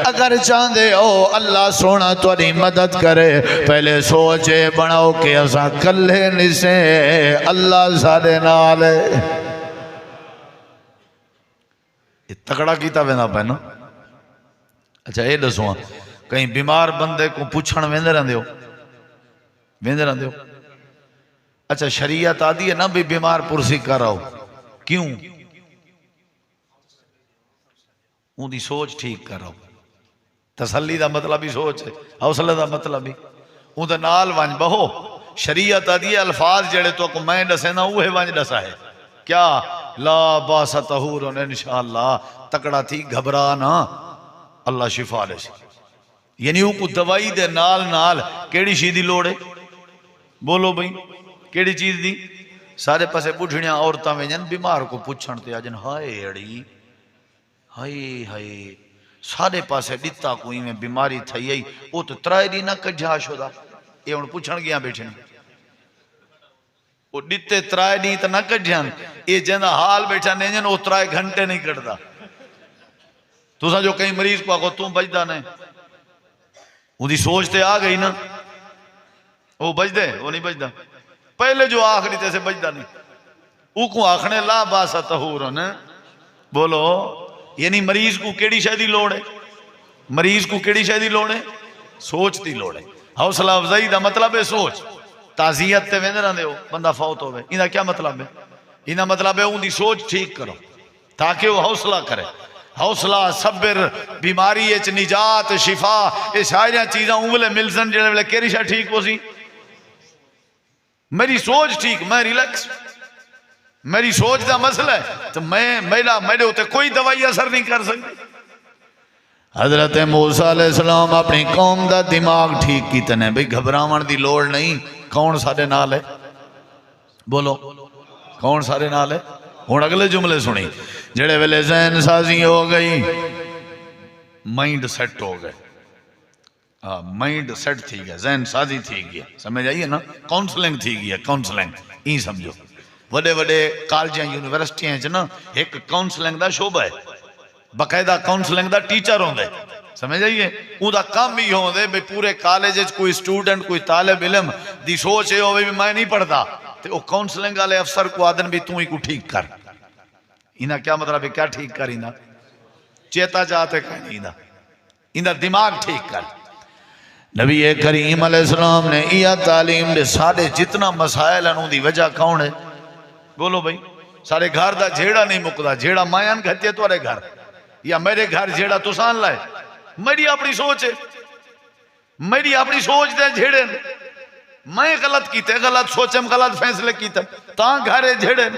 اگر چاہتے ہو اللہ سونا تاری مدد کرے پہلے سوچے بناؤ کہ اسا کلے نسے اللہ سارے نال ہے۔ یہ تکڑا کیتا وینا پہنا۔ اچھا یہ دسواں کہیں بیمار بندے کو پوچھن ویندے رہندے ہو؟ ویندے رہندے ہو؟ اچھا شریعت آدھی ہے نا بھی بیمار پرسی کر آؤ، کیوں؟ ان دی سوچ ٹھیک کر آؤ۔ تسلی دا مطلب ہی سوچ ہے، حوصلہ دا مطلب ہی ان دا نال ونج بہو۔ شریعت آدھی ہے الفاظ جڑے تو کو میں دسے نا اوہ ونج دسا ہے کیا؟ لا باس طہور انشاءاللہ، تکڑا تھی گھبرا نا اللہ شفا لے سی۔ یعنی وہ کو دوائی دے نال نال کیڑی شی دی لوڑ ہے؟ بولو بھئی کیڑی چیز دی؟ سارے پاسے بڑھڑیاں عورتاں ویجن بیمار کو پوچھن تے آجن ہائے اڑی ہائے ہائے سارے پاسے ڈتا کوئی میں بیماری تھئی آئی وہ تو ترائے دی نہ کجھا شدہ یہ ان پوچھن گیا بیٹھے وہ ڈتے ترائے دی تو نہ کجھان یہ جنہ حال بیٹھا نہیں جن وہ ترائے گھنٹے نہیں کٹدا۔ تو سا جو کہیں مریض کو آگو تم بجدہ نہیں وہ دی سوچتے آ گئی نا وہ بجدے وہ نہیں بجدہ پہلے جو آخری تے سے بجدہ نہیں او کو آخنے لا باسا طہورن۔ بولو یعنی مریض کو کیڑی شاید لوڑ ہے؟ مریض کو کیڑی شاید لوڑ ہے؟ سوچ دی لوڑ ہے۔ حوصلہ افزائی دا مطلب ہے سوچ۔ تعزیت تے ویندے رہندے ہو بندہ فوت ہوئے انہا کیا مطلب ہے؟ انہا مطلب ہے ان دی سوچ ٹھیک کرو تاکہ وہ حوصلہ کرے۔ حوصلہ صبر بیماری اچ نجات شفا یہ ساری چیزاں انگلے ملزن جڑے ویلے کیری شاہ ٹھیک ہو سی؟ میری سوچ ٹھیک، میں ریلیکس، میری سوچ دا مسئلہ ہے تو میرے ہوتے کوئی دوائی اثر نہیں کر سکتی۔ حضرت موسیٰ علیہ السلام اپنی قوم دا دماغ ٹھیک کی تنے بھئی گھبراون دی لوڑ نہیں۔ کون سارے نال ہے؟ بولو کون سارے نال ہے؟ ہون اگلے جملے سنی جڑے ویلے ذہن سازی ہو گئی مائنڈ سیٹ ہو گئے، مائنڈ سیٹ تھی گیا، ذہن سازی تھی گیا، سمجھ آئیے نا؟ کاؤنسلنگ تھی گیا، کاؤنسلنگ ہی سمجھو۔ وڈے وڈے کالجاں یونیورسٹیاں چنا ایک کاؤنسلنگ دا شعبہ ہے، باقاعدہ کاؤنسلنگ دا ٹیچر ہوندے، سمجھ آئیے؟ اون دا کام بھی ہوندے بھئی پورے کالج کوئی سٹوڈنٹ کوئی طالب علم دی سوچ ہے ہوئے بھی میں نہیں پڑھتا تو وہ کاؤنسلنگ والے افسر کو آدن بھی توں ہی کو ٹھیک کر۔ انہا کیا مطلب ہے؟ کیا ٹھیک کر؟ انہا چیتا جاتے کہیں نہیں، انہا دماغ ٹھیک کر۔ نبی کریم علیہ السلام نے یہ تعلیم دے سارے جتنا مسائل ہیں ان دی وجہ کون ہے؟ بولو بھئی سارے گھر دا جھیڑا نہیں مکدا، جھیڑا مائن گھتے تو ارے گھر یا میرے گھر جھیڑا تو سان لائے، میری اپنی سوچ ہے، میری اپنی سوچ دے جھیڑے میں غلط کیتے غلط سوچم غلط فیصلے کیتے تاں گھرے جھیڑے۔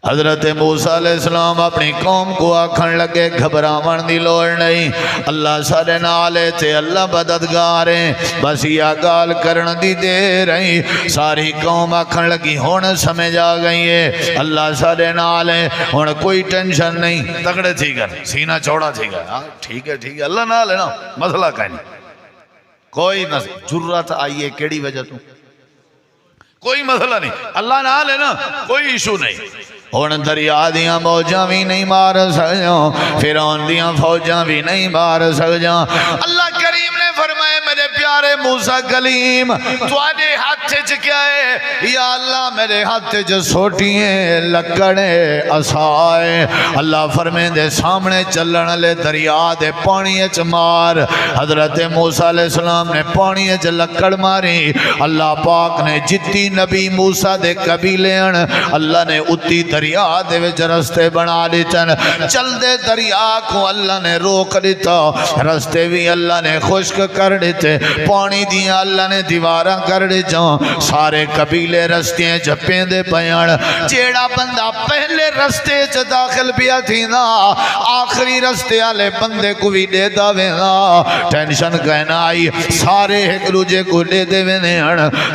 حضرت موسیٰ علیہ السلام اپنی قوم کو آکھن لگے گھبراون دی لوڑ نہیں، اللہ سارے نالے تے اللہ مددگار ہیں، بس یہ گال کرن دی دے رہی۔ ساری قوم آکھن لگی ہون سمجھ آ گئی ہے اللہ سارے نالے، ہون کوئی ٹینشن نہیں، تگڑے تھی گر سینہ چوڑا تھی گر ٹھیک ہے ٹھیک ہے اللہ نالے نا مسئلہ کہیں نہیں، کوئی جرات آئیے کیڑی وجہ تو کوئی مسئلہ نہیں، اللہ نالے نا کوئی ایشو نہیں۔ ہون دریا دیاں موجاں بھی نہیں مار سکجاں، فیرون دیاں فوجاں بھی نہیں مار سکجاں۔ اللہ کریم نے فرمائے میرے پیارے موسیٰ کلیم تو آنے ہاتھ چھ کیا ہے؟ یا اللہ میرے ہاتھ چھ سوٹییں لکڑیں اسائے۔ اللہ فرمائے دے سامنے چلن لے دریا دے پانی چھ مار۔ حضرت موسیٰ علیہ السلام نے پانی چھ لکڑ ماری، اللہ پاک نے جتی نبی موسیٰ دے قبیلے اللہ نے اتی دریا دے وچ رستے بنا لیتن، چل دے دریا کو اللہ نے روک دیتا، رستے بھی اللہ نے خشک کر دیتے، پانی دیا اللہ نے دیواراں کر دیتا، سارے قبیلے رستے جپیں دے پیان۔ جیڑا بندہ پہلے رستے چ داخل پیا تھی نا آخری رستے آلے بندے کو بھی دے داوے نا، ٹینشن کہنا آئی سارے ایک دوجے کو دے دے وینے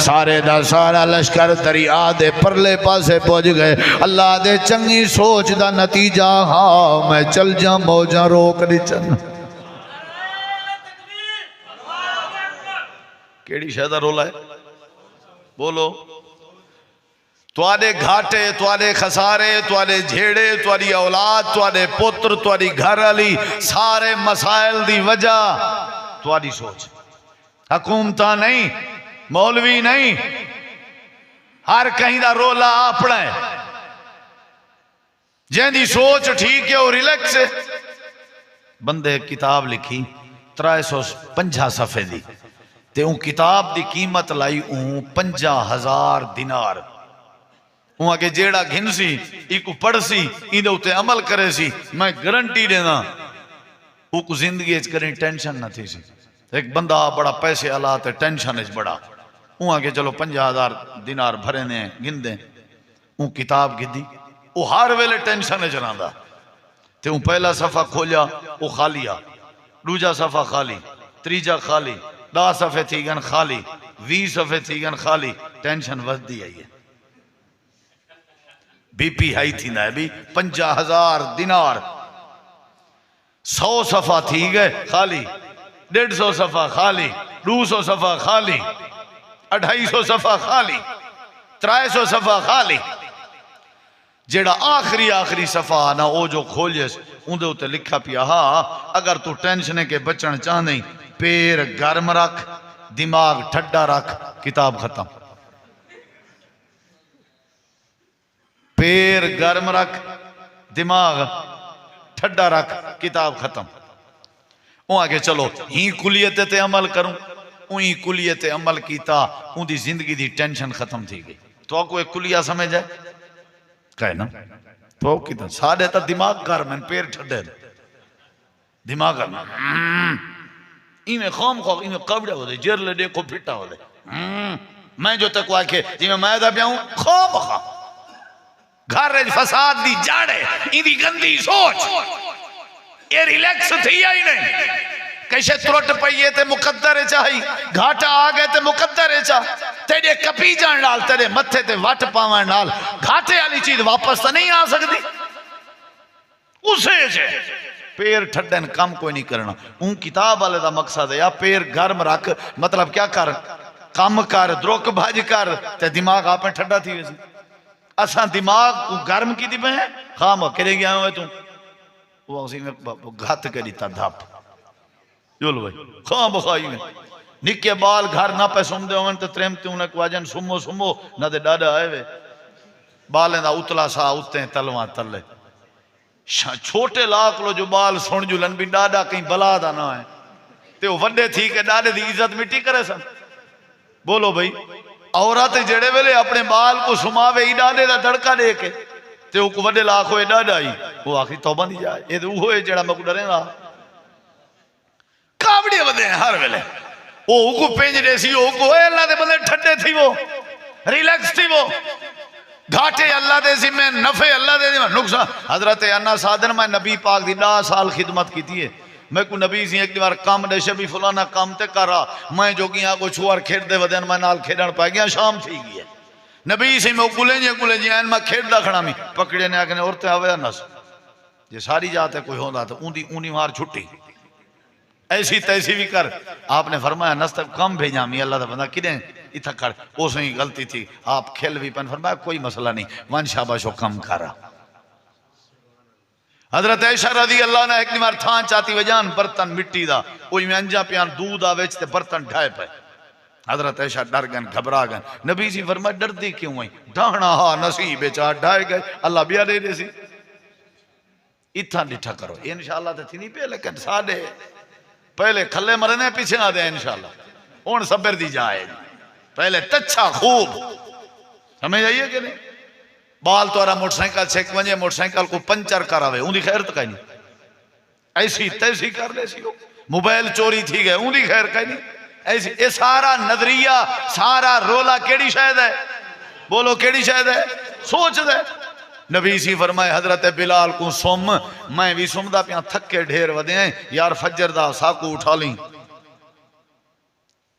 سارے دا سارا لشکر دریا دے پرلے پاسے پہنچ گئے۔ اللہ دے چنگی سوچ دا نتیجہ ہاں میں چل جا موجاں روک دی چن۔ کیڑی شہدہ رولا ہے؟ بولو تواڈے گھاٹے، تواڈے خسارے، تواڈے جھیڑے، تواڈی اولاد، تواڈے پتر، تواڈی گھر والی، سارے مسائل دی وجہ تواڈی سوچ. حکومتاں نہیں، مولوی نہیں، ہر کہیں دا رولا اپنا ہے. جن دی سوچ ٹھیک ہے وہ ریلیکس ہے. بندے کتاب لکھی 350 صفحے دی تے اون کتاب دی قیمت لائی 50,000 دینار. اون آگے جیڑا گھن سی ایک پڑھ سی ایندے اتے عمل کرے سی میں گارنٹی دینا او کو زندگی اچ کریں ٹینشن نہ تھی سی. ایک بندہ بڑا پیسے والا تے ٹینشن اچ بڑا اون آگے چلو 50,000 دینار بھرے نے گن دیں. اون کتاب گدی او ہر ویلے ٹینشن اچ رہندا تے اون پہلا صفحہ کھولیا او خالی آ، دوجا صفحہ خالی، تیجا خالی، 10 صفحے تھی گن خالی، 20 صفحے تھی گن خالی. ٹینشن ودی آئی ہے، بی پی ہائی تھی نہ بھی. 50,000 دینار 100 صفحہ تھی گئے خالی، 150 صفحہ خالی، 200 صفحہ خالی، 250 صفحہ خالی، 300 صفحہ خالی. جیڑا آخری صفحہ نہ او جو کھولیس اندے ہوتے لکھا پیا ہاں اگر تو ٹینشنے کے بچن چاہنے پیر گرم رکھ دماغ ٹھڈا رکھ کتاب ختم. پیر گرم رکھ دماغ ٹھڈا رکھ کتاب ختم. وہ آگے چلو ہی کلیت تے عمل کروں وہی کلیت عمل کیتا ان دی زندگی دی ٹینشن ختم تھی گئی. تو آپ کو ایک کلیہ سمجھ ہے کہے نا تو کتا ساڑھے تا دماغ گرم ہیں پیر ٹھڈے دماغ گرم ایمیں خام خواہ ایمیں قبڑے ہو دے جرلے دیکھو پھٹا ہو دے میں جو تک واقعے جی میں مائدہ پیا ہوں خواب خواہ گھر رج فساد دی جاڑے این دی گندی سوچ یہ ریلیکس تھی یا ہی نہیں کیسے ترٹ پئیے تے مقدر چاہی گھاٹا آگئے تے مقدر چاہ تیرے کپی جان ڈال تیرے متھے تے وٹ پاوان ڈال گھاٹے والی چیز واپس تو نہیں آ سکتی اسے جے پیر ٹھڈن کام کوئی نہیں کرنا. ان کتاب والے دا مقصد ہے یا پیر گرم رکھ مطلب کیا کر کام کر دروک بھاج کر تے دماغ آپ میں ٹھڈا تھی ویسے اساں دماغ کو گرم کی دی پہ ہیں خام کرے گیا ہوئے تم وہ اسی میں گھات کری تا دھاپ جولو بھائی خام بخوائی میں نکے بال گھر نہ پہ سم دے ہوئے تو تریمتے انہیں کو آجن سمو نہ دے ڈاڈا آئے وے بالیں دا اتلا سا اتے ہیں تلوان تلے چھوٹے لاکھ لو جو بال سن جو لن بھی ڈاڈا کہیں بلا دا نہ ہے تے وہ وڈے تھی کہ ڈاڈے دی عزت مٹی کرے سن بولو بھائی عورت جڑے ویلے اپنے بال کو سماوے ہی ڈاڈے دا دڑکا دے کے تے وہ کو وڈے لاکھ ہوئے ڈاڈا ہی وہ آخری توبہ نہیں جائے یہ تو ہوئے جڑا میں کو ڈرے گا کابڑی ودے ہیں ہر ویلے وہ کو پینج دے سی وہ کو اے اللہ دے بندے ٹھٹے تھی وہ ریلیکس تھی وہ گھاٹے اللہ دے ذمہ نفع اللہ دے ذمہ نقصان. حضرت انا صادر میں نبی پاک دی 10 سال خدمت کی تھی ہے میں کو نبی سی ایک دیوار کام دے شبی فلانا کام تے کر رہا میں جو گیا کو چھوار کھیڑ دے ودین میں نال کھیڑن پا گیا شام تھی گئی ہے نبی سی میں کلیں جی این میں کھیڑ دا کھڑا میں پکڑے نے آکنے عورتیں آوے نس جے ساری جاتے کوئی ہوندہ تھا اونی مار چھٹی ایسی تیسی بھی کر آپ نے فرمایا نستر کم بھیجا میں اللہ دا بندہ کدیں اتھا کھڑ اس میں غلطی تھی آپ کھیل بھی پن فرمایا کوئی مسئلہ نہیں وان شاباشو کم کھارا. حضرت عائشہ رضی اللہ نے ایک نمار تھان چاہتی وجان برتن مٹی دا اوہی میں انجا پیان دودھ آویچتے برتن ڈھائے پہ حضرت عائشہ ڈر گن گھبرا گن نبی سی فرمایا ڈر دی کیوں ہوئی ڈھانا ہاں نصیب چاہ ڈھائے گئے اللہ بیا دے دے سی اتھا ڈٹھا کرو انشاءاللہ تے تھی نہیں پہ لیکن ساڑھے پہلے کھلے مرنے پیچھے نہ دے انشاءاللہ اون صبر دی جائے پہلے تچھا خوب سمجھ آئیے کہ نہیں بال تو آرہا موٹر سائیکل چھک ونجے موٹر سائیکل کو پنچر کراوے ان دی خیر تو کہیں نہیں ایسی تیسی کر لے سی موبائل چوری تھی گئے ان دی خیر کہیں نہیں ایسی اے سارا نظریہ سارا رولا کیڑی شاید ہے بولو کیڑی شاید ہے سوچ دے. نبی سی فرمائے حضرت بلال کو سم میں بھی سم دا پیاں تھکے ڈھیر ودے ہیں یار فجر دا ساکو اٹھا لیں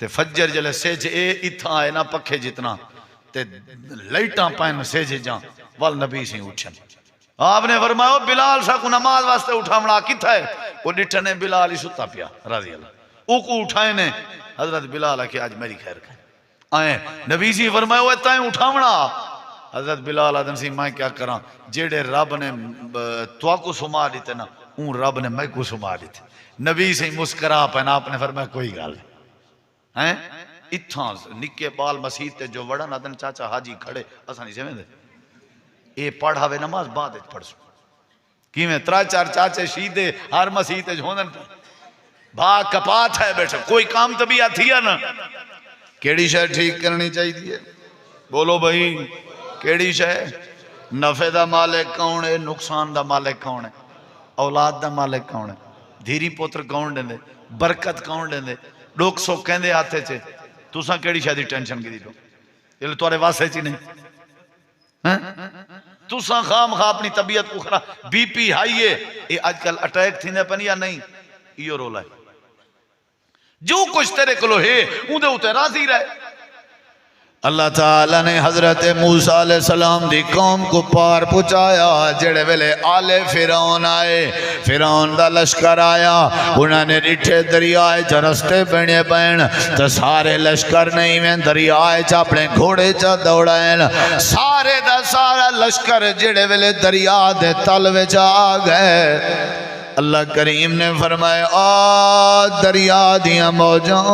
تے فجر جلے سیج اے اتھا آئے نا پکھے جتنا تے لائٹاں پائن سیج جان وال نبی سی اٹھن آپ نے فرمایا بلال ساکو نماز واسطے اٹھا کتھا ہے وہ ڈٹھنے بلال ہی ستا پیا رضی اللہ او کو اٹھائے نے حضرت بلال کہ آج میری خیر کہیں آئیں نبی سی فرمایا وہ اتائیں اٹھا حضرت بلال آدم سی میں کیا کراں جیڑے رب نے تو کو سما دیتے نا اون رب نے میں کو سما دیتے نبی سے مسکرا پہنا آپ نے فرمایا کوئی گل ہیں اتھاں نکے بال مسجد تے جو وڑن آدن چاچا حاجی کھڑے اساں نہیں سمجھدے اے پڑھاوے نماز بعد وچ پڑھ سو کیویں ترا چار چاچے شہیدے ہر مسجد تے ہوندن بھا کپات ہے بیٹھے کوئی کام تو بھی آتی ہے نا کیڑی شے ٹھیک کرنی چاہیے بولو بھائی کیڑی شے نفع دا مالک کون ہے نقصان دا مالک کون ہے اولاد دا مالک کون ہے دھیری پوتر کون دے برکت کون دے لوگ سو کہندے آتے چھے تساں کیڑی شے دی ٹینشن کی دی لو یہ تورے واسطے چ نہیں تساں خام خواہ اپنی طبیعت کو خراب بی پی ہائی ہے یہ آج کل اٹیک تھی پن یا نہیں یہ رولا ہے جو کچھ تیرے کلو ہے اندے اتے راضی رہے اللہ تعالیٰ نے حضرت موسیٰ علیہ السلام دی قوم کو پار پہنچایا جڑے ویلے آلے فرعون آئے فرعون دا لشکر آیا انہوں نے ڈٹھے دریائے چا رستے پہنے پہن تو سارے لشکر نہیں میں دریائے چا اپنے گھوڑے چا دوڑائیں سارے دا سارا لشکر جڑے ویلے دریا دے تلوے چا آگئے اللہ کریم نے فرمایا آ دریا دیا موجاں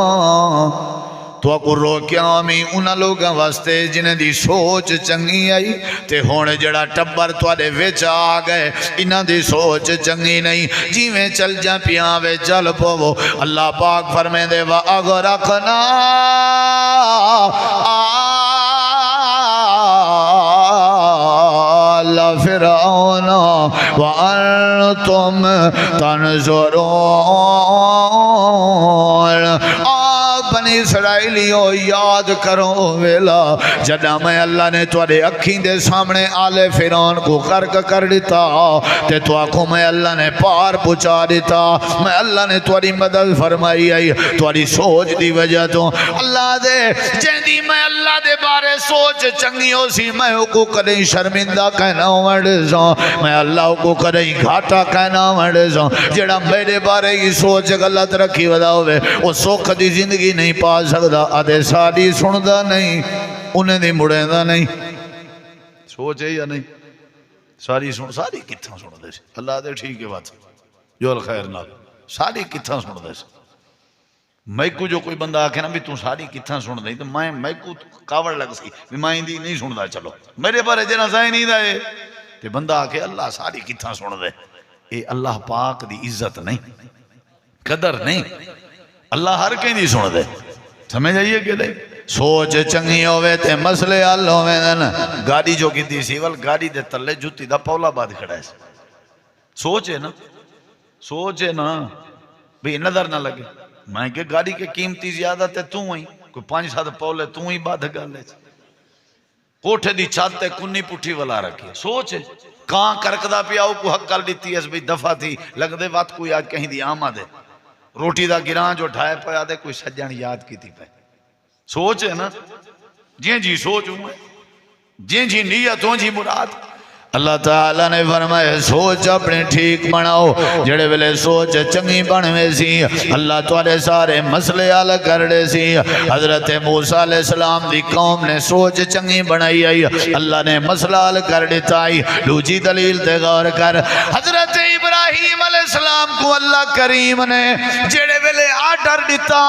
تو کو روکیا میں انہاں لوگاں واسطے جنہیں دی سوچ چنگی آئی تے ہونے جڑا ٹبر توڑے ویچ آگئے انہاں دی سوچ چنگی نہیں جی میں چل جا پیاں وے چل پو اللہ پاک فرمے دے وَأَغْرَقْنَا آلَ فِرْعَوْنَ وَأَنْتُمْ تَنْظُرُونَ بنی اسرائیلیوں یاد کرو ویلا جدہ میں اللہ نے توڑے اکھیں دے سامنے آلے فرعون کو غرق کر دیتا تے تو آنکھوں میں اللہ نے پار پچا دیتا میں اللہ نے توڑی مدد فرمائی آئی توڑی سوچ دی وجہ تو اللہ دے جہدی میں اللہ دے بارے سوچ چنگی ہو سی میں کو کدیں شرمندہ کہنا وڑ سا میں اللہ کو کدیں گھاٹا کہنا وڑ سا جڑا میرے بارے کی سوچ غلط رکھی ودا ہوئے وہ سوکھ دی زندگی نہیں پا سکتا آدھے ساری سندا نہیں انہیں دی مڑے دا نہیں سوچے یا نہیں ساری کتھاں سن دے اللہ دے ٹھیک ہے بات جو الخیر نال ساری کتھاں سن دے میں کو جو کوئی بندہ آکھے نا بھی تو ساری کتھاں سن دے تو میں کو کاوڑ لگ سی بھی میں دی نہیں سن دا چلو میرے بارے جنا سائے نہیں دائے تے بندہ آکھے اللہ ساری کتھاں سن دے اے اللہ پاک دی عزت نہیں قدر نہیں اللہ ہر کہیں نہیں سن دے سمجھ آئیے کہ نہیں سوچ چنگی ہوئے تے مسئلے حل ہوئے نا گاڑی جو کی دی سیول گاڑی دے تلے جوتی دا پولا بعد کھڑا ہے سوچے نا بھی نظر نہ لگے میں کہ گاڑی کے قیمتی زیادہ تے تو ہی کوئی 5-7 پولے تو ہی بعد گا لے کوٹھے دی چھت تے کنی پٹھی والا رکھے سوچے کہاں کرکدا پیاؤ کو حق کر دیتی ہے اس بھی دفعہ تھی لگ دے بات کوئی آج کہیں دی آمد ہے روٹی دا گران جو ڈھائے پیا دے کوئی سجن یاد کی تھی پہ سوچ ہے نا جی سوچ ہوں جی نیت ہوں جی مراد اللہ تعالیٰ نے فرمایا سوچ اپنے ٹھیک بناؤ جڑے ویلے سوچ چنگی بنوے سی اللہ تواڈے سارے مسئلے حل کر دے سی حضرت موسیٰ علیہ السلام دی قوم نے سوچ چنگی بنائی آئی اللہ نے مسئلہ حل کر دیتا آئی دوسری دلیل تے غور کر حضرت ابراہیم علیہ السلام کو اللہ کریم نے جڑے ویلے آرڈر دیتا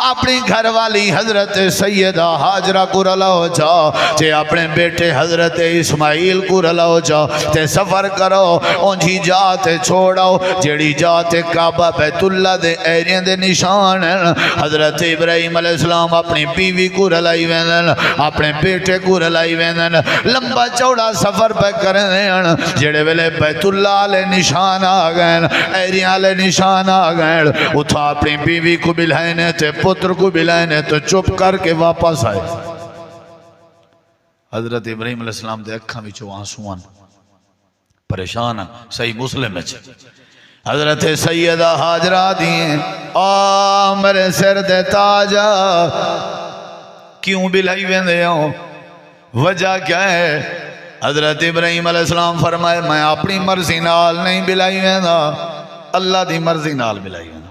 اپنی گھر والی حضرت سیدہ حاجرہ کو رلاؤ جا تے اپنے بیٹے حضرت اسماعیل کو رلاؤ جا تے سفر کرو اونجھی جاتے چھوڑاؤ جیڑی جاتے کعبہ بیت اللہ دے ایرین دے نشان حضرت ابراہیم علیہ السلام اپنی بیوی کو رلائی ویندن اپنے بیٹے کو رلائی ویندن لمبا چوڑا سفر پہ کرنے جیڑے ویلے بیت اللہ لے نشان آگئن ایرین لے نشان آگئن اتھا اپنی بیوی کو بلائنے تے پتر کو بلائنے تو چپ کر کے واپس آئے حضرت ابراہیم علیہ السلام دے اکھاں وچوں آنسوان پریشان صحیح مسلم ہے حضرت سیدہ حاجرہ دیں میرے سر دے تاجا کیوں بلائی ویندے ہوں وجہ کیا ہے حضرت ابراہیم علیہ السلام فرمائے میں اپنی مرضی نال نہیں بلائی ویندا اللہ دی مرضی نال بلائی ویندا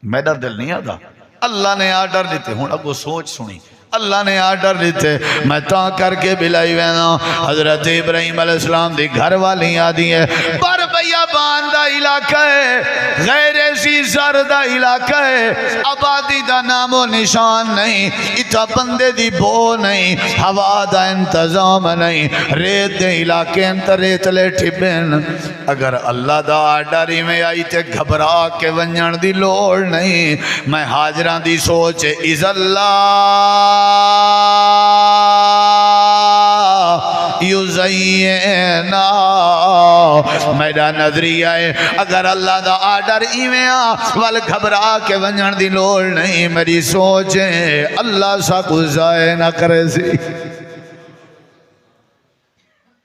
میرا دل نہیں آتا اللہ نے آرڈر دیتے ہوں اگو سوچ سنی اللہ نے آرڈر دیتے میں تا کر کے بلائی وینا حضرت ابراہیم علیہ السلام دی گھر والی آدھی ہے پر بیابان دا علاقہ ہے غیر سی زر دا علاقہ ہے آبادی دا نام و نشان نہیں اتھا بندے دی بو نہیں ہوا دا انتظام نہیں ریت دے علاقے انتر ریت لے ٹھپن اگر اللہ دا آرڈر میں آئی تے گھبرا کے ونجن دی لوڑ نہیں میں حاجران دی سوچ از اللہ یزینا میرا نظریہ ہے اگر اللہ دا آرڈر ایویں وال گھبرا کے ونجن دی لوڑ نہیں میری سوچ ہے اللہ سا کو ضائع نہ کرے سی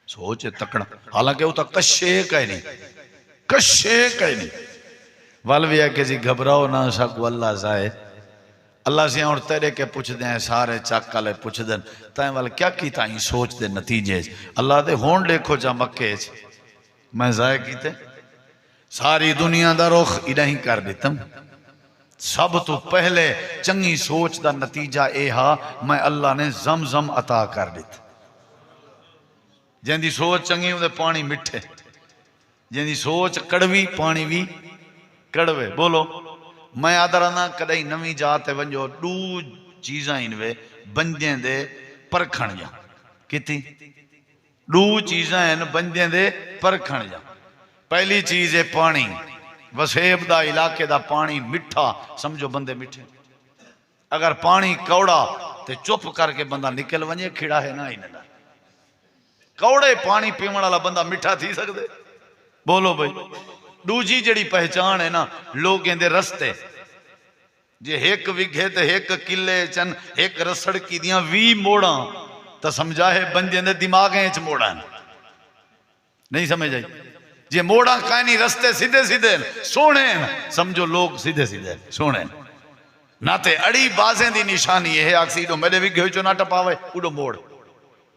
سوچ ہے تکڑا حالانکہ وہ تو کشے کہہ نہیں والوی ہے کہ جی گھبراؤ نہ سکو اللہ ضائع اللہ سے اور تیرے کے پوچھ دیں سارے چاکا لے پوچھ دیں تائیں والا کیا کی تائیں سوچ دے نتیجے اللہ دے ہون دیکھو جا مکے میں ضائع کیتے ساری دنیا دا رخ ادھیں کر دیتم سب تو پہلے چنگی سوچ دا نتیجہ اے ہا میں اللہ نے زمزم عطا کر دیتا جن دی سوچ چنگی ہوں دے پانی مٹھے جن دی سوچ کڑوی پانی بھی کڑوے بولو میں آدھرانا کدھائی نمی جاتے ونجو دو چیزاں انوے بندیں دے پرکھن جا کتی دو چیزاں ان بندیں دے پرکھن جا پہلی چیز ہے پانی وسیب دا علاقے دا پانی مٹھا سمجھو بندے مٹھے اگر پانی کوڑا تے چپ کر کے بندہ نکل ونجے کھڑا ہے نا ہی نہ کوڑے پانی پیمن والا بندہ مٹھا تھی سکتے بولو بھائی دوجی جڑی پہچان ہے نا لوگ اندے رستے جے ایک وگھے تے ایک کلے چن ایک رسڑ کی دیاں وی موڑاں تا سمجھا ہے بندے اندے دماغیں اچھ موڑاں نہیں سمجھ آئی جے موڑاں کائنی رستے سیدھے سیدھے سونے سمجھو لوگ سیدھے سیدھے سونے نہ تے اڑی بازیں دی نشانی ہے آکسی اڈو میرے وگھے ہوئی چو نہ ٹپاوے اڈو موڑ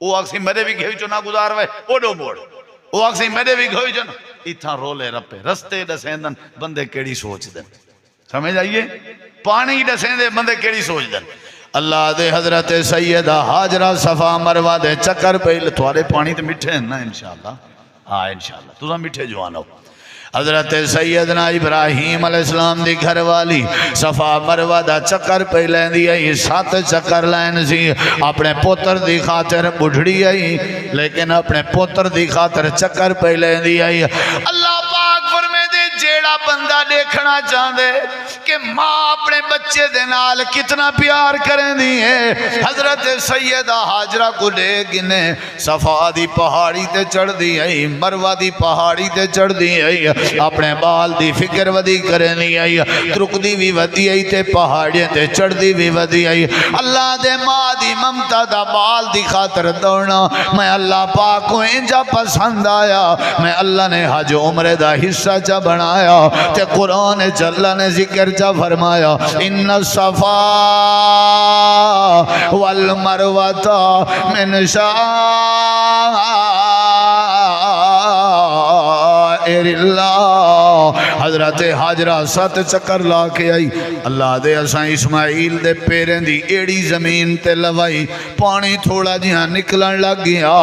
او آکسی میرے وگھے ہوئی چو نہ گزار وے اڈو موڑ او آکسی میرے وگھے ہوئی چو نہ اتھا رولے رپے رستے دسیندن بندے کیڑی سوچ دن سمجھ آئیے پانی دسیندے بندے کیڑی سوچ دن اللہ دے حضرت سیدہ حاجرہ صفا مروہ دے چکر پہلے توارے پانی تے مٹھے ہیں نا انشاءاللہ ہاں انشاءاللہ تو مٹھے جوانو حضرت سیدنا ابراہیم علیہ السلام دی گھر والی صفا مروہ دا چکر پہ لین دی آئی 7 چکر لین سی اپنے پوتر دی خاطر بڑھڑی آئی لیکن اپنے پوتر دی خاطر چکر پہ لین دی آئی اللہ پاک فرمے دے جیڑا بندہ دیکھنا چاہندے کہ ماں اپنے بچے دے نال کتنا پیار کریں دی ہے حضرت سیدہ حاجرہ کو لے گنے صفا دی پہاڑی تے چڑھ دی آئی مروہ دی پہاڑی تے چڑھ دی آئی اپنے بال دی فکر ودی کریں دی آئی ترک دی بھی ودی آئی تے پہاڑی تے چڑھ دی بھی ودی آئی اللہ دے ماں دی ممتا دا بال دی خاطر دوڑنا میں اللہ پاک کو انجا پسند آیا میں اللہ نے حج عمرے دا حصہ چا بنایا تے قرآن اللہ نے ذکر چا فرمایا ان الصفا والمروہ من شعائر اللہ حضرت حاجرہ 7 چکر لا کے آئی اللہ دے اساں اسماعیل دے پیریں دی ایڑی زمین تے لوائی پانی تھوڑا جہاں نکلن لگ گیا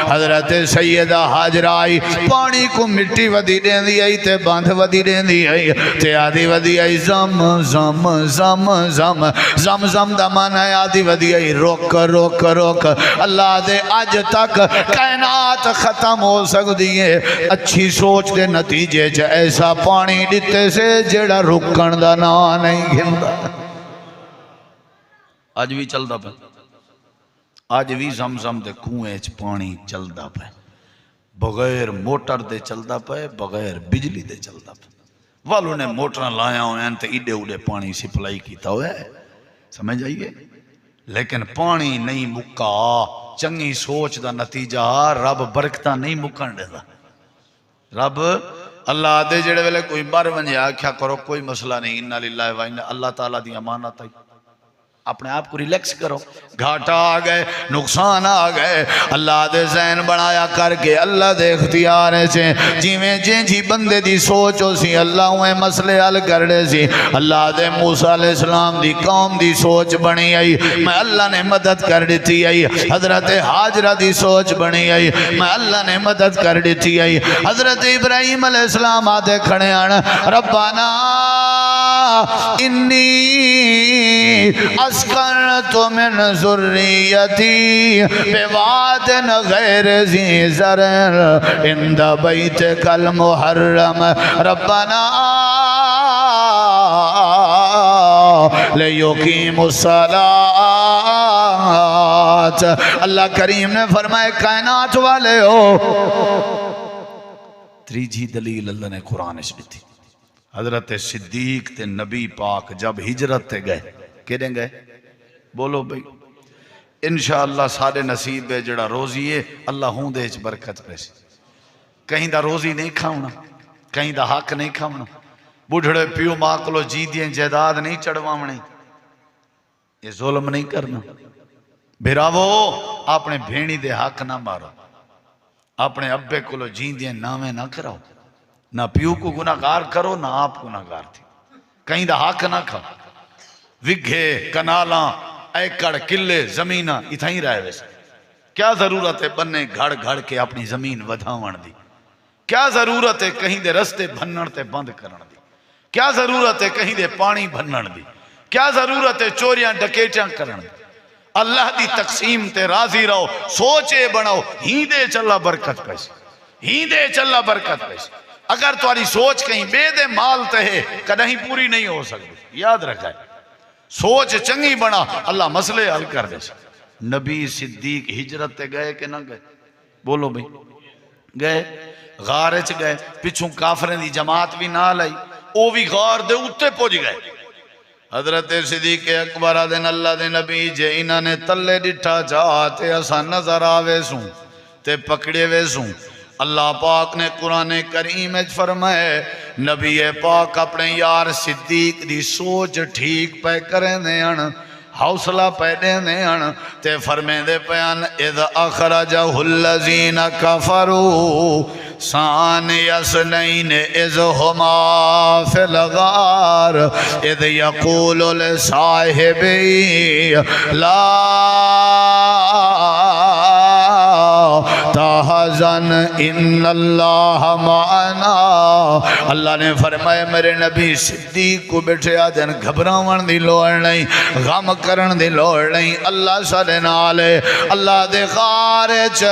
حضرت سیدہ حاجرہ آئی پانی کو مٹی ودی دین دی آئی تے باندھ ودی دین دی آئی تے آدھی ودی آئی زم زم زم زم زم زم دا مانا ہے آدھی ودی آئی روک روک روک اللہ دے آج تک کائنات ختم ہو سکتی ہے اچھی سوچ دے نتیجے چ ایسا پانی دیتے سے جڑا رکن دا نا نہیں گھندا آج بھی چل دا پہ آج بھی زمزم دے کنویں چ پانی چل دا پہ بغیر موٹر دے چل دا پہ بغیر بجلی دے چل دا پہ والوں نے موٹر لایا ہوئے ہیں تے ایڈے اڈے پانی سپلائی کیتا ہوئے سمجھ آئیے لیکن پانی نہیں مکا چنگی سوچ دا نتیجہ رب برکتہ نہیں مکن دے دا رب اللہ دے جڑے ویلے کوئی بار ونجے آکھیا کرو کوئی مسئلہ نہیں انہا للہ و انہا اللہ تعالیٰ دی امانت آئی اپنے آپ کو ریلیکس کرو. گھاٹا آ گئے, نقصان آ گئے, اللہ دے ذہن بنایا کر کے اللہ دے اختیار سے جیویں جی بندے دی سوچ ہو سی اللہ ہوئے مسئلے حل کر دے سی. اللہ دے موسیٰ علیہ السلام دی قوم دی سوچ بنی آئی, میں اللہ نے مدد کر دیتی آئی. حضرت حاجرہ دی سوچ بنی آئی, میں اللہ نے مدد کر دیتی آئی. حضرت ابراہیم علیہ السلام آتے کھڑے آنا, ربنا انی اسکنت من ذریتی بواد غیر ذی زرع عند بیتک المحرم ربنا لیقیم الصلاة. اللہ کریم نے فرمائے کائنات والے ہو. تریجی دلیل اللہ نے قرآن اس لیے تھی. حضرت صدیق تے نبی پاک جب ہجرت تے گئے کہنے گئے بولو بھئی انشاءاللہ سارے نصیب ہے جڑا روزی ہے اللہ ہوں دے اچ برکت پیسی. کہیں دا روزی نہیں کھاؤنا, کہیں دا حق نہیں کھاؤنا, بڑھڑے پیو ماں کلو جی دیں جیداد نہیں چڑھواونے, یہ ظلم نہیں کرنا. بھراوو اپنے بھینی دے حق نہ مارو, اپنے ابے کلو جی دیں نامے نہ کراؤ, نہ پیو کو گناہگار کرو نہ آپ گناہگار تھی. کہیں دا حق نہ کھاؤ. وگھے کنالاں ایکڑ کلے زمینہ اتھا ہی رہے ویسے. کیا ضرورت ہے بننے گھڑ گھڑ کے اپنی زمین ودھاون دی؟ کیا ضرورت ہے کہیں دے رستے بھنن تے بند کرن دی؟ کیا ضرورت ہے کہیں دے پانی بھنن دی؟ کیا ضرورت ہے چوریاں ڈکیٹیاں کرن دی؟ اللہ دی تقسیم تے راضی رہو, سوچے بناؤ, ہی دے چلا برکت پیسے, ہی دے چلا برکت پیسے. اگر تمہاری سوچ کہیں بے دے مال تے ہے کدہیں پوری نہیں ہو سکتی. یاد رکھائے سوچ چنگی بنا اللہ مسئلے حل کر دے. نبی صدیق ہجرت تے گئے کہ نہ گئے؟ بولو بھئی گئے. غارچ گئے, پچھوں کافریں دی جماعت بھی نہ لائی, او بھی غار دے اتے پوچ گئے. حضرت صدیق اکبر دن اللہ دے نبی جے انہاں نے تلے ڈٹھا چاہتے اساں نظر آوے سوں تے پکڑے وے سوں. اللہ پاک نے قرآن کریم فرمائے نبی پاک اپنے یار صدیق دی سوچ ٹھیک پہ کریں دے ان, حوصلہ پہ دے ان تے فرمیں دے پیان اذ اخرجہ الذین کفروا ثانی اثنین اذ ہما فی الغار اذ یقول لصاحبی لا تحزن ان اللہ معنا. اللہ نے فرمایا میرے نبی صدیق کو بیٹھے آدھن گھبراون دی لوڑ نہیں, غم کرن دی لوڑ نہیں, اللہ سارے نالے. اللہ دے خارج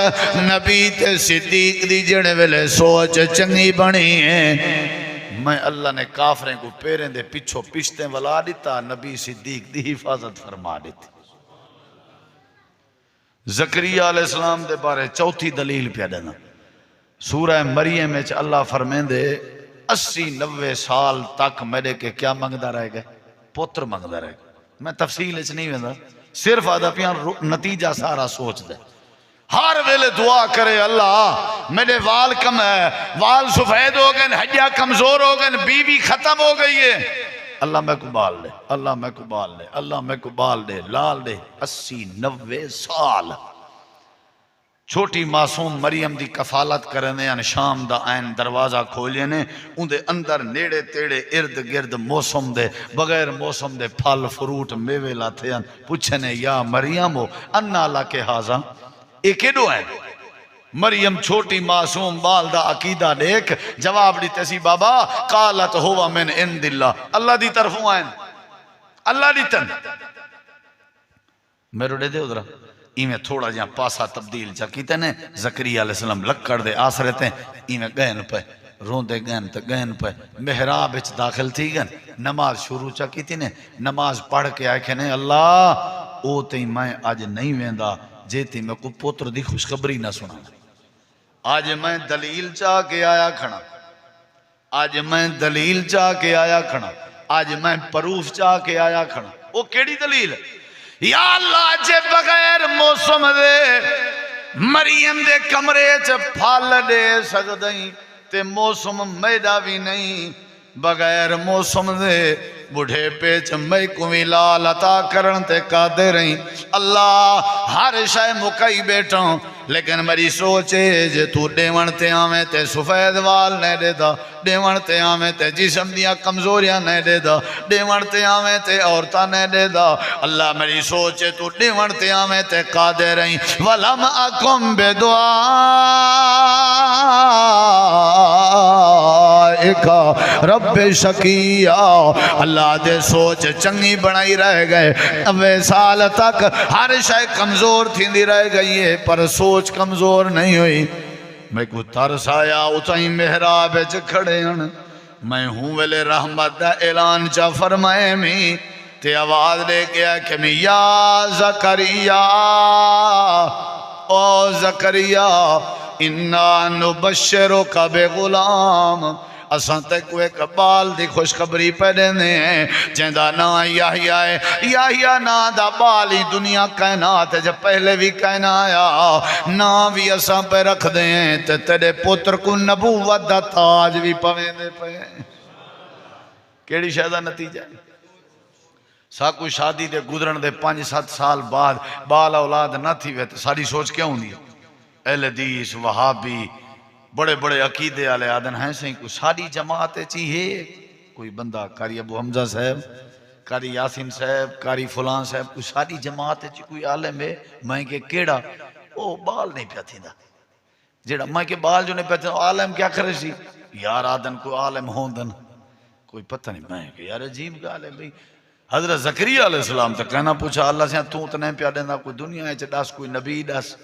نبی تے صدیق دی جڑے ویلے سوچ چنگی بنی ہے. میں اللہ نے کافریں کو پیریں دے پچھو پشتیں ولا دیتا, نبی صدیق دی حفاظت فرما دیتی. زکریہ علیہ السلام دے بارے چوتھی دلیل پہ دینا. سورہ مریم میں اللہ فرمائیں دے 80-90 سال تک میرے کے کیا منگدہ رہ گئے؟ پتر منگدہ رہ گئے. میں تفصیل اچھ نہیں ویندہ, صرف آدھا پیان نتیجہ سارا سوچ دے. ہر ویلے دعا کرے اللہ میرے وال کم ہے, وال سفید ہو گئے, ہڈیاں کمزور ہو گئے, بیوی ختم ہو گئی ہے, اللہ میں کو بال دے, اللہ میں کو بال دے, اللہ میں کو بال دے, لال دے. 80-90 سال چھوٹی معصوم مریم دی کفالت کرنے ان شام دا این دروازہ کھولے نے, ان دے اندر نیڑے تیڑے ارد گرد موسم دے بغیر موسم دے پھل فروٹ میوے لاتے ہیں. پوچھنے یا مریم ہو انا لکے ہاذا, ایک کیڑو ہے؟ مریم چھوٹی معصوم بال دا عقیدہ دیکھ جواب دیتے سی بابا قالت ہوا من عند اللہ, اللہ دی طرفوں آئیں, اللہ دی تن. میرے دے دے ادھرا ایمیں تھوڑا جہاں پاسا تبدیل چا کیتے نے. زکریہ علیہ السلام لکڑ دے آس رہتے ہیں, ایمیں گئن پہ رون دے گئن تے گئن پہ محراب اچ داخل تھی گئن, نماز شروع چا کیتی نے, نماز پڑھ کے آئے کہ نہیں اللہ او تی میں آج نہیں ویندہ جیتی میں کو پوتر دی خوشخبری نہ سنا. آج میں دلیل چاہ کے آیا کھڑا, آج میں دلیل چاہ کے آیا کھڑا, آج میں پروف چاہ کے آیا کھڑا. وہ کیڑی دلیل؟ یا اللہ جے بغیر موسم دے مریم دے کمرے چ پھل دے سکدیں تے موسم میڈا بھی نہیں, بغیر موسم دے بڑھے پہ چمئی کوئی لال عطا کرن تے قادر ہیں اللہ ہر شے مکئی بیٹھا لیکن میری سوچے جے تو ڈیون تے آمیں تے سفید وال نہیں دے دا ڈیون تے آمیں تے جسم دیا کمزوریاں نہیں دے دا ڈیون تے آمیں تے عورتہ نہیں دے دا اللہ میری سوچے تو ڈیون تے آمیں تے قادر ہیں وَلَمْ أَكُمْ بِدُعَائِكَ رب شقیہ اللہ دے سوچ چنگی بنائی رہ گئے اوے سال تک ہر شے کمزور تھی رہ گئی ہے پر سوچ کمزور نہیں ہوئی میں کو ترس آیا اتائیں محراب چ کھڑے ہیں میں ہوں ویلے رحمت دا اعلان چا فرمائے میں تے آواز لے گیا کہ میں یا زکریا او زکریا انا نبشرک بغلام اساں تے کوئی کبال دی خوشخبری پہنے ہیں جہاں نا یحییٰ ہے یحییٰ نا دا بالی دنیا کائنات ہے جب پہلے بھی کہنا آیا نا بھی اساں پہ رکھ دیں تے تیرے پتر کو نبوت دا تاج بھی پویں دے پہ کیڑی شہدہ نتیجہ ہے ساکو شادی دے گزرن دے 5-7 سال بعد بال اولاد نہ تھی وے ساری سوچ کیوں دی اہل حدیث وہابی بڑے بڑے عقیدے والے آدن ہیں سہیں کوئی ساری جماعت چاہیے کوئی بندہ قاری ابو حمزہ صاحب قاری یاسین صاحب قاری فلان صاحب کوئی ساری جماعت چاہیے کوئی عالم ہے میں کہ کیڑا او بال نہیں پیا تھی دا جیڑا میں کہ بال جو نہیں پیا تھی عالم کیا کرے سی یار آدن کوئی عالم ہوندن کوئی پتہ نہیں میں کہ یار عجیب گال ہے بھئی حضرت زکریا علیہ السلام تک کہنا پوچھا اللہ سے تو نہیں پیا دینا کوئی دنیا ہے ڈاس کوئی نبی ڈاس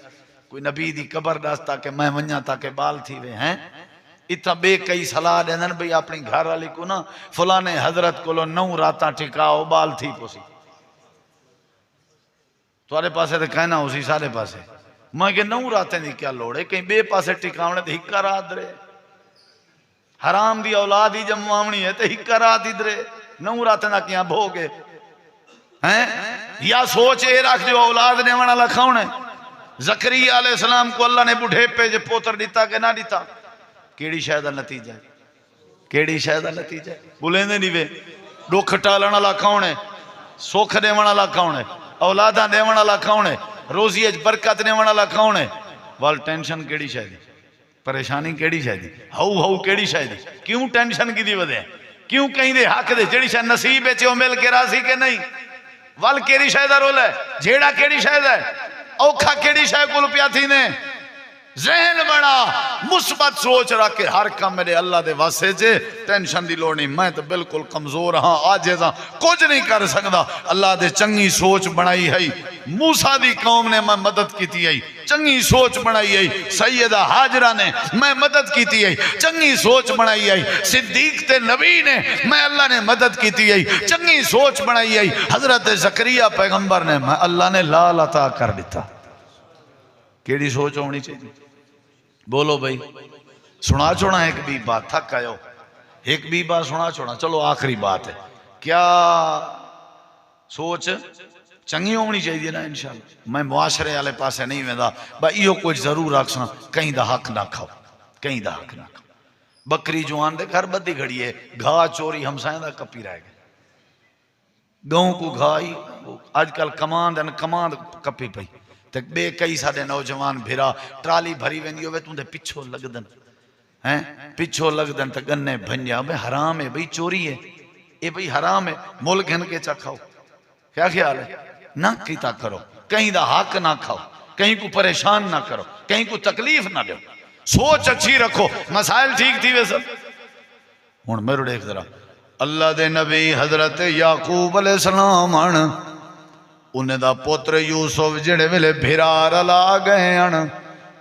کوئی نبی دی قبر ڈاس تاکہ میں منیا تاکہ بال تھی وے ہیں اتنا بے کئی صلاح دینن بھئی اپنی گھر والی کو نا فلانے حضرت کو لو 9 راتاں ٹھکاؤ بال تھی پوسی تمہارے پاسے تو کہنا اسی سارے پاسے میں کہ 9 راتیں دی کیا لوڑ ہے کہیں بے پاسے ٹھکاونے تو ہکا رات درے حرام دی اولاد ہی جمعامنی ہے تو ہکا رات ہی درے 9 راتیں نہ کیاں بھوگے ہیں یا سوچ اے رکھ جو اولاد نے وانا لکھاؤں ہے زکریا علیہ السلام کو اللہ نے بڑھے پہ جو پوتر دیتا کہ نہ دیتا کیڑی شاہدہ نتیجہ ہے کیڑی شاہدہ نتیجہ ہے بولیں دے نہیں وے دکھ ٹالن والا کون ہے سکھ دیون والا کون ہے اولاداں دیون والا کون ہے روزی اچ برکت دیون والا کون ہے وال ٹینشن کیڑی شاہدی پریشانی کیڑی شاہدی ہو کیڑی شاہدی کیوں ٹینشن کی دی ودے کیوں کہیں دے حق دے جڑی شاہ نصیب ہے چیو مل کے راضی کے نہیں وال کیڑی شاہدہ رول ہے جیڑا کیڑی شاہدہ ہے اوکھا کیڑی شاہ کل پیا تھی نے ذہن بڑا مثبت سوچ رکھ کے ہر کام میرے اللہ دے واسے جے ٹینشن دی لوڑ نہیں میں تو بالکل کمزور ہاں آجز ہاں کچھ نہیں کر سکتا اللہ دے چنگی سوچ بنائی ہے موسیٰ دی قوم نے میں مدد کیتی ہے چنگی سوچ بنائی ہے سیدہ حاجرہ نے میں مدد کیتی ہے چنگی سوچ بنائی ہے صدیق تے نبی نے میں اللہ نے مدد کیتی ہے چنگی سوچ بنائی ہے حضرت زکریا پیغمبر نے میں اللہ نے لال عطا کر دیتا کیڑی سوچ ہونی چاہیے بولو بھائی سنا چھوڑا ایک بھی بات تھک آئے ہو ایک بھی بات سنا چھوڑا چلو آخری بات ہے کیا سوچ چنگی ہونی چاہیے نا انشاءاللہ میں معاشرے والے پاسے نہیں ویندا بھائی یہ کچھ ضرور رکھنا کہیں دا حق نہ کھاؤ کہیں دا حق نہ کھاؤ بکری جوان دے گھر بدی گھڑی ہے گھا چوری ہمسائیں دا کپی رہ گئے گاؤں کو گھائی آج کل کمان کپی پئی تے بے کئی سارے نوجوان بھیرا ٹرالی بھری ویندی ہوئے تُندے پچھو لگ دن ہیں پچھو لگ دن تے گنے بھنجا بھئی حرام ہے بھئی چوری ہے اے بھئی حرام ہے مول گھن کے چا کھاؤ کیا خیال ہے نہ کیتا کرو کہیں دا حق نہ کھاؤ کہیں کو پریشان نہ کرو کہیں کو تکلیف نہ دو سوچ اچھی رکھو مسائل ٹھیک تھی وے سب ہن میرے دیکھ ذرا اللہ دے نبی حضرت یعقوب علیہ السلام انہیں دا پوتر یوسف جڑے ویلے بھیرار لا گئے ہیں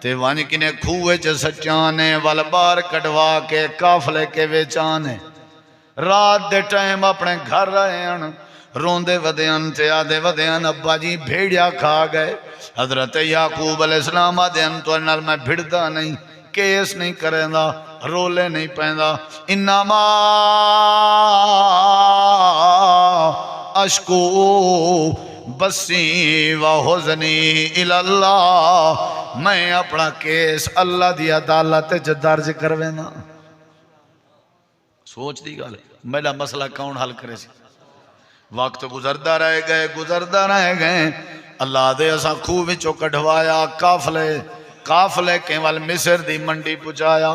تے وانی کنے کھوئے چے سچانے والبار کٹوا کے کافلے کے ویچانے رات دے ٹائم اپنے گھر رہے ہیں روندے ودیان تے آدھے ودیان ابا جی بھیڑیا کھا گئے حضرت یعقوب علیہ السلام آدھے تو انال میں بھڑدا نہیں کیس نہیں کریں دا رولے نہیں پہندا انما اشکو بسی و حزنی الاللہ میں اپنا کیس اللہ دی عدالت جو درج کروینا سوچ دی گالے میرا مسئلہ کون حل کرے سی وقت گزردا رہ گئے اللہ دے اساں خوہ وچوں کڈھوایا قافلے کے ول مصر دی منڈی پہنچایا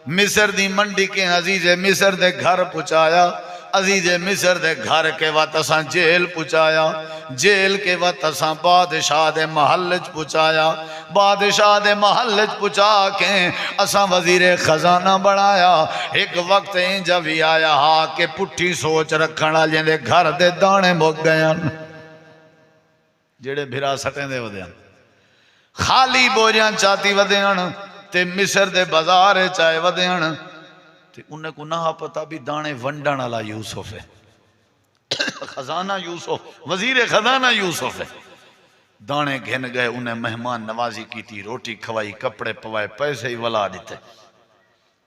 مصر دی منڈی کے عزیز مصر دے گھر پہنچایا عزیز مصر دے گھر کے وقت اساں جیل پہنچایا جیل کے وقت اساں بادشاہ دے محل پہنچایا بادشاہ دے محل پہنچا کے اساں وزیر خزانہ بنایا ایک وقت انجا بھی آیا ہاں کہ پٹھی سوچ رکھن والے دے گھر دے دانے مک گئے جڑے بھرا سٹیں دے ودیاں خالی بوریاں چاتی ودیاں تے مصر دے بازار چائے ودیاں تے انہیں کو نہ پتا بھی دانے ونڈن والا یوسف ہے خزانہ یوسف وزیر خزانہ یوسف ہے دانے گھن گئے انہیں مہمان نوازی کی تھی روٹی کھوائی کپڑے پوائے پیسے ہی ولا دیتے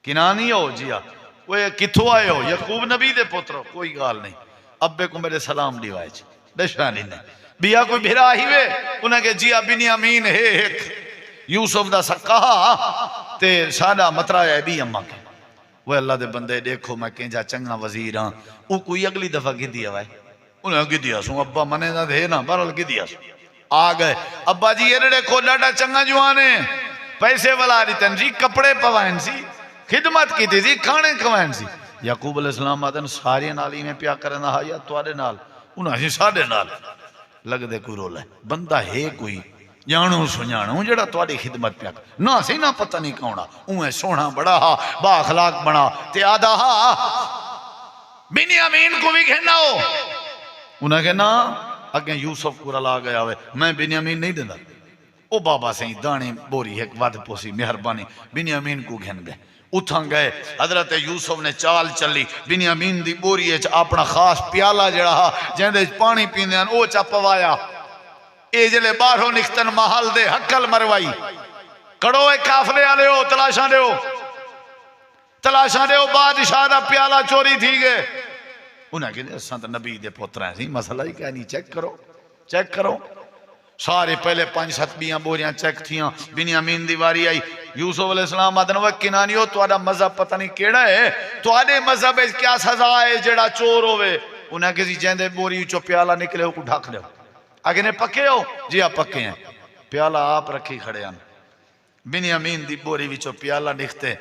کنانی ہو جیا وہ کتھو آئے ہو یعقوب نبی دے پترو کوئی گال نہیں ابے کو میرے سلام دیوائے جی دشانی نہیں بیا کوئی بھرا ہی وے انہیں کہ جیا بنیامین ہے ایک یوسف دا سکا تے سادہ مطرہ ہے بھی اممہ کے وہ اللہ دے بندے دیکھو میں کہیں چنگا وزیر ہاں وہ کوئی اگلی دفعہ کی دیا وائے انہیں کی دیا سوں ابا منے نہ دے نا برحال کی دیا سوں آ گئے ابا جی یہ دیکھو لاڈا چنگا جوانے پیسے والا دیتن جی کپڑے پوائن سی خدمت کی تھی جی کھانے کھوائن سی یعقوب علیہ السلام آدھن ساری نالی میں پیا کرنا ہا یا توارے نال انہیں ہی ساڑے نال لگ دے کوئی رول ہے بندہ ہے کوئی جانو سنجانو جڑا تواری خدمت پیا کر نہ سی نہ پتہ نہیں کونا انہیں سونا بڑا ہا با اخلاق بنا تے آدھا ہا بنیامین کو بھی کہنا ہو انہیں کہنا اگیں یوسف کو رلا گیا ہوئے میں بنیامین نہیں دینا او بابا سے دانے بوری ایک وعد پوسی مہربانی بنیامین کو گھن گئے اتھن گئے حضرت یوسف نے چال چلی بنیامین دی بوری اپنا خاص پیالہ جڑا جہندے پانی پیندیاں او چا پوایا اے جلے باہروں نکتن محل دے حقل مروائی کڑو ایک کافلے آلے ہو تلاشاں دے ہو بادشاہ دا پیالہ چوری تھی گئے انہیں کہتے ہیں سنت نبی دے پوتر ہیں سی مسئلہ ہی کہنی چیک کرو سارے پہلے 5-7 بیاں بوریاں چیک تھیاں بنیامین دیواری آئی یوسف علیہ السلام آدھن وہ کنانیو تو آدھا مذہب پتہ نہیں کیڑا ہے تو آدھے مذہب کیا سزا ہے جڑا چور ہوئے انہیں کسی جہندے بوری چو پیالہ نکلے ہو کو ڈھاک لے آگے نے پکے ہو جی آپ پکے ہیں پیالہ آپ رکھی کھڑے ہیں بنیامین دی بوری وچو پیالہ نکھتے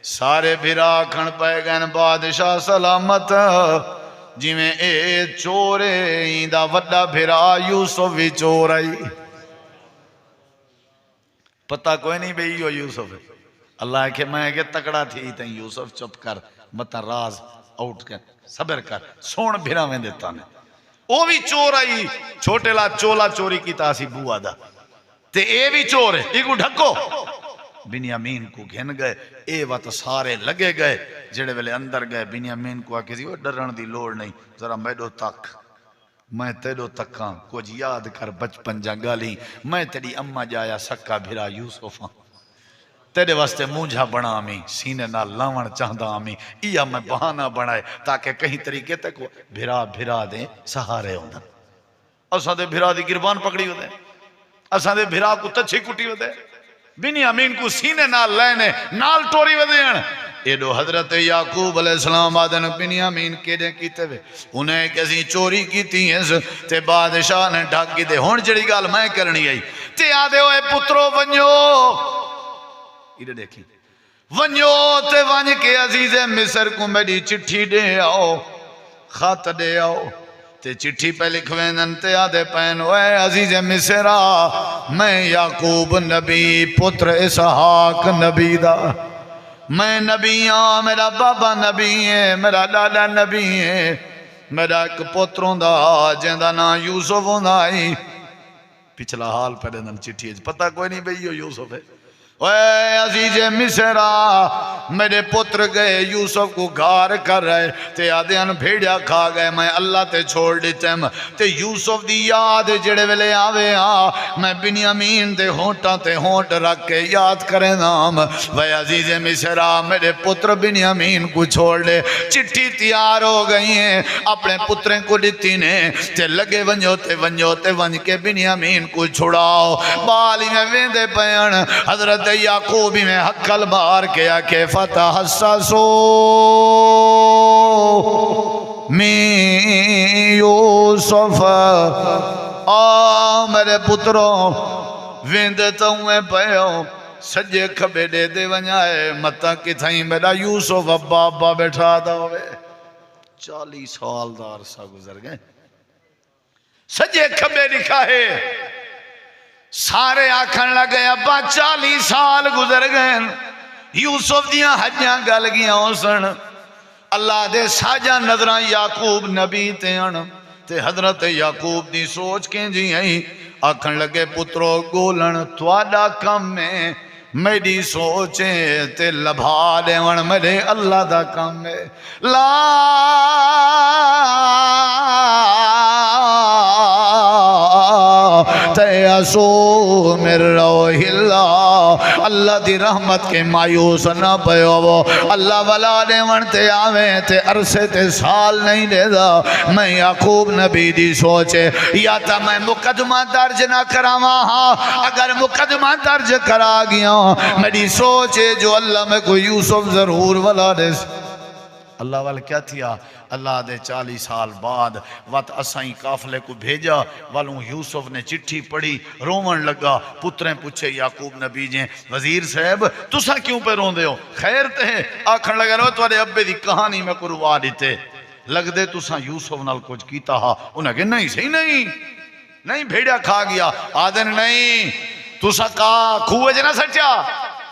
سارے بھرا کھن پائے گئے بادشاہ سلامت جی میں اے چورے ایندہ وڈا بھرا یوسف بھی چور آئی پتہ کوئی نہیں بھئی یوسف ہے اللہ کہ میں کہ تکڑا تھی تیں یوسف چپ کر متا راز آؤٹ کر صبر کر سون بھرا میں دیتا نے وہ بھی چور آئی چھوٹے لا چولا چوری کی تاسی بوا دا تے اے بھی چور ہے ایک ڈھکو بنیامین کو گھن گئے اے وقت سارے لگے گئے جڑے ویلے اندر گئے بنیامین کو آکے سی وہ ڈرن دی لوڑ نہیں ذرا میڈو تک میں تیرو تکاں کچھ یاد کر بچپن جنگالی میں تیری اممہ جایا سکا بھرا یوسفاں تیرے واسطے مونجھا بنا آمی سینے نہ لاون چاہدہ آمی ایا میں بہانہ بنائے تاکہ کہیں طریقے تک بھرا دیں سہارے ہوندن اساں دے بھرا دی گربان پکڑی ہوتے اساں دے بھرا کو تچھی کٹی ہوتے بنیامین کو سینے نال لینے نال ٹوری ودیاں ایڈو حضرت یعقوب علیہ السلام آدھن بنیامین کیڑے کیتے ہوئے انہیں کسی چوری کی تھی تے بادشاہ نے ڈھاک کی دے ہون جڑی گال میں کرنی آئی تے آدھے ہوئے پترو ونجو ایڈے دیکھی ونجو تے ونج کے عزیز مصر کو میری چٹھی دے آؤ خط دے آؤ تے چٹھی پہ لکھوینن تے آدھے پہن اے عزیز مصرہ میں یعقوب نبی پتر اسحاق نبی دا میں نبی ہاں میرا بابا نبی ہے میرا لالا نبی ہے میرا ایک پتروں دا جہاں نا یوسف ہوندا آئی پچھلا حال پہلے دن چٹھی ہے پتہ کوئی نہیں بھئی یوسف ہے اے عزیز مصرہ میرے پتر گئے یوسف کو گھار کر رہے تے آدھیان بھیڑیا کھا گئے میں اللہ تے چھوڑ دیتے تے یوسف دی یاد جڑے ویلے آوے میں بنیامین تے ہونٹاں تے ہونٹ رکھ کے یاد کرے نام وے عزیز مصرہ میرے پتر بنیامین کو چھوڑ لے چٹھی تیار ہو گئی ہیں اپنے پتریں کو دیتی نے تے لگے ونجو تے ونج کے بنیامین کو چھڑاؤ بالی میں ویندے پیان حضرت یعقوبی میں حقل مار کے آکے فتح حساسو من یوسف یوسف میرے پتروں ویند تاؤں پیو سجے کھبے دے دے ونجائے متا کتھائیں میرا یوسف ابا ابا بیٹھا دا ہوئے 40 سال دا عرصہ گزر گئے سجے کھبے لکھا ہے سارے آکھن لگے ابا 40 سال گزر گئے یوسف دیاں حجاں گل گیاں سن اللہ دے ساجاں نظراں یعقوب نبی تے ان تے حضرت یعقوب دی سوچ کے جی آئی آکھن لگے پترو گولن تواڈا کم میں میری سوچیں تے لبھا دیون میرے اللہ دا کم ہے لا تیسو من روح اللہ اللہ دی رحمت کے مایوس نہ پیو اللہ والا دیون تے آویں تے عرصے تے سال نہیں دے دا میں یعقوب نبی دی سوچے یا تا میں مقدمہ درج نہ کراواں ہاں اگر مقدمہ درج کرا گیا میری سوچے جو اللہ میں کوئی یوسف ضرور والا دے اللہ والا کیا تھیا اللہ دے 40 سال بعد وقت اسائیں قافلے کو بھیجا والوں یوسف نے چٹھی پڑھی رومن لگا پتریں پوچھے یعقوب نبی جیں وزیر صاحب تسا کیوں پہ رون دے ہو خیر تے آکھن لگا رہو توڑے ابے دی کہانی میں کو روا دیتے لگ دے تسا یوسف نال کچھ کیتا ہا انہیں کہ نہیں صحیح نہیں بھیڑا کھا گیا آدن نہیں تسا کہا کھوئے جنا سچا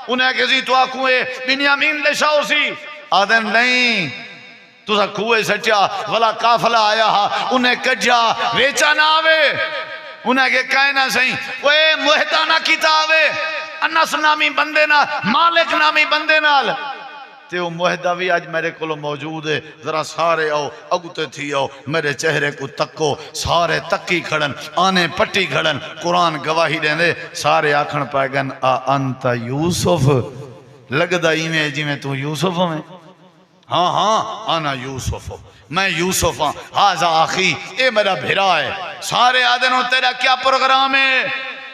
انہیں کہ تو آکھوئے بنیامین لے شاو سی آدن نہیں تو سا کھوئے سچا ولا کافلہ آیا ہا انہیں کجا ویچا نہ آوے انہیں کہ کہنا سہیں وہ محتہ نہ کیتا آوے انس نامی بندے نہ مالک نامی بندے نال تے وہ معاہدہ بھی آج میرے کو موجود ہے ذرا سارے آؤ اگتے تھی آؤ میرے چہرے کو تکو سارے تکی کھڑن آنے پٹی کھڑن قرآن گواہی دیں دے سارے آکھن پائے گن انت یوسف لگ دا ایمیں جی میں تو یوسف ہوں میں ہاں آنا یوسف میں یوسف ہاں ہاں آخی اے میرا بھیرا ہے سارے آدھنوں تیرا کیا پروگرام ہے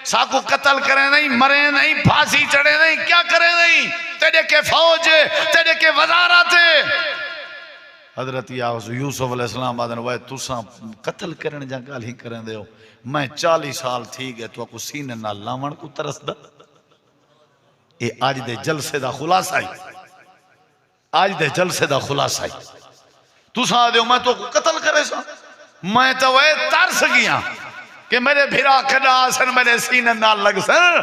ساکو قتل کریں نہیں مریں نہیں پھانسی چڑھیں نہیں کیا کریں نہیں تیرے کے فوج تیرے کے وزارت حضرت یوسف علیہ السلام آدھن وہ تساں قتل کرن جا گال ہی کریں دے ہو میں 40 سال تھی گئے تو اکو سینے نہ لاون کو ترس دا اے آج دے جلسے دا خلاص آئی آج دے جلسے دا خلاص آئی تساں آدھے ہو میں تو قتل کرے سا میں تو وہ ترس گیا کہ میرے بھیرا کھڑا سن میرے سینے نہ لگ سن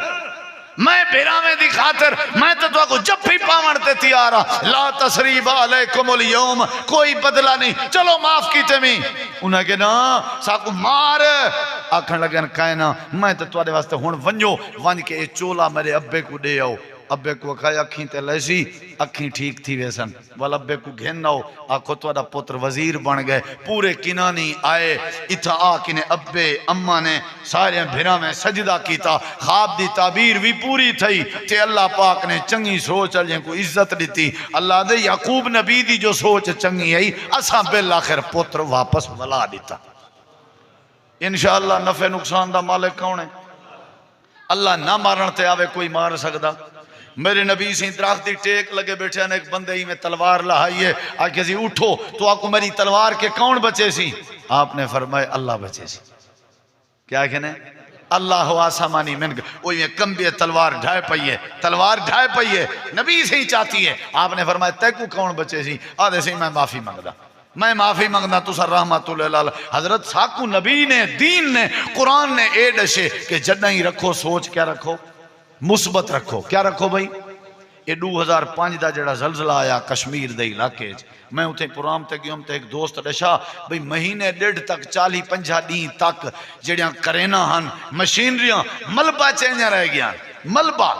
میں بھیرا میں دی خاطر میں تو کو جب بھی پاونتے تیارا لا تسریب علیکم اليوم کوئی بدلہ نہیں چلو معاف کیتے میں انہیں کہ نا ساکو مار آکھن لگن کائنا میں تو توڑے واسطے ہون ونجو ونج کے چولا میرے ابے کو دے آؤ ابے کو کہا اکھیں تے لیسی اکھیں ٹھیک تھی ویسن والا ابے کو گھن آؤ آکھو توڑا پتر وزیر بن گئے پورے کنانی آئے اتھا آکھیں ابے اممہ نے سارے بھیرا میں سجدہ کیتا خواب دی تعبیر بھی پوری تھی تے اللہ پاک نے چنگی سوچ جن کو عزت دیتی اللہ دے یعقوب نبی دی جو سوچ چنگی ہے اساں بالآخر پتر واپس ولا دیتا انشاءاللہ نفع نقصان دا مالک کون ہے اللہ نہ مارن تے آوے کوئی مار سکدا میرے نبی سے درخت دی ٹیک لگے بیٹھے ہیں ایک بندے ہی میں تلوار لہائیے آکے سی اٹھو تو آکو میری تلوار کے کون بچے سی آپ نے فرمائے اللہ بچے سی کیا کہنے اللہ آسمانی من وہی میں کمبی تلوار ڈھائے پئیے نبی سے ہی چاہتی ہے آپ نے فرمایا تے کو کون بچے سی آدھے سے میں معافی مانگدا تو سر رحمت اللہ حضرت ساکو نبی نے دین نے قرآن نے اے ڈشے کہ جنہ ہی رکھو سوچ کیا رکھو مثبت رکھو کیا رکھو بھائی یہ 2005 دا جڑا زلزلہ آیا کشمیر دے علاقے میں اتنے پرام تے گیوں تے ایک دوست ڈشا بھئی مہینے 1.5 تک 40-50 دین تک جڑیاں کرینا ہن مشینریاں ملبہ چینجا رہ گیا ملبہ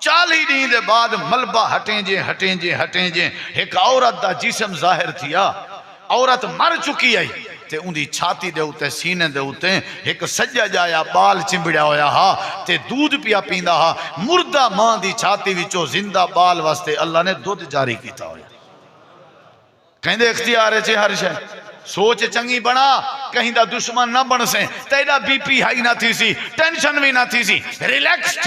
40 دین دے بعد ملبہ ہٹیں جے ایک عورت دا جسم ظاہر تھیا عورت مر چکی ہے تے اندھی چھاتی دے ہوتے سینے دے ہوتے ایک سجا جایا بال چمبڑیا ہویا ہا تے دودھ پیا پیندا ہا مردہ ماں دی چھاتی وچوں زندہ بال واسطے اللہ نے دودھ جاری کیتا ہویا کہیں دے اختیار ہے ہر شے سوچ چنگی بنا کہیں دا دشمن نہ بن سے تیرا بی پی ہائی نہ تھی سی ٹینشن بھی نہ تھی سی ریلیکس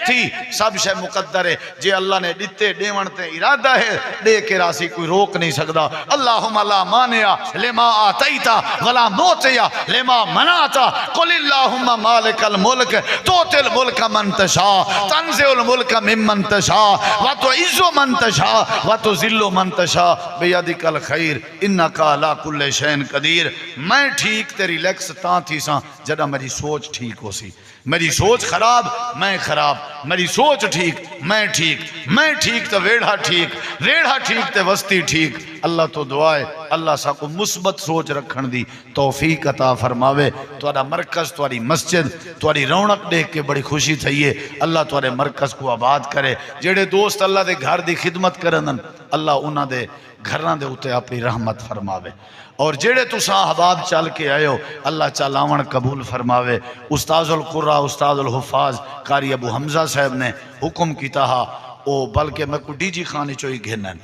تھی سب شے مقدر ہے جے اللہ نے ڈتے ڈیون تے ارادہ ہے دے کے راسی کوئی روک نہیں سکدا اللہم لا مانع لما آتیتا ولا موتیا لما منعتا قل اللہم مالک الملک توت الملک من تشاء تنزع الملک ممن تشاء وتعز من تشاء وتذل من تشاء بیدک الخیر انک علی کل شیء قدیر میں ٹھیک تے ریلیکس تاں تھی ساں جڑا میری سوچ ٹھیک ہو سی میری سوچ خراب میں خراب میری سوچ ٹھیک میں ٹھیک تو ویڑھا ٹھیک تے وسطی ٹھیک اللہ تو دعائے اللہ سا کو مثبت سوچ رکھن دی توفیق عطا فرماوے تہاڈا مرکز تہاڈی مسجد تہاڈی رونق دیکھ کے بڑی خوشی تھئیے اللہ تہاڈے مرکز کو آباد کرے جڑے دوست اللہ دے گھر دی خدمت کرن اللہ انہاں دے گھراں دے اوتے اپنی رحمت فرماوے اور جڑے تساں احباب چل کے آئے ہو اللہ چالاون قبول فرماوے استاذ القرآ استاذ الحفاظ قاری ابو حمزہ صاحب نے حکم کیتا ہا او بلکہ میں کو ڈی جی خانے چوئی گھنن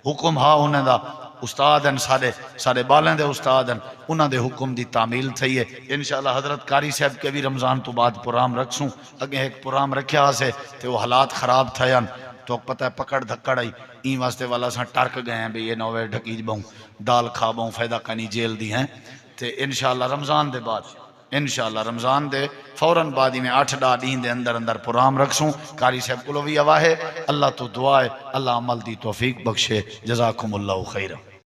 حکم ہا انہیں دا استاد ہیں سارے بالیں دے استاد ہیں انہاں دے حکم دی تعمیل تھی ہے انشاءاللہ حضرت قاری صاحب کے بھی رمضان تو بعد پروگرام رکھسوں اگے ایک پروگرام رکھیا سے تے وہ حالات خراب تھے تو پتہ ہے پکڑ دھکڑ آئی این واسطے والا ساں ٹرک گئے ہیں بھی یہ نوے ڈھکیج بہوں دال کھا بہوں فائدہ کنی جیل دی ہیں تے انشاءاللہ رمضان دے بعد انشاءاللہ رمضان دے فوراً بعد ہی میں 8 دین دے اندر پروگرام رکھسوں قاری صاحب کو بھی آواہ ہے اللہ تو دعائے اللہ عمل دی توفیق بخشے جزاکم اللہ خیرہ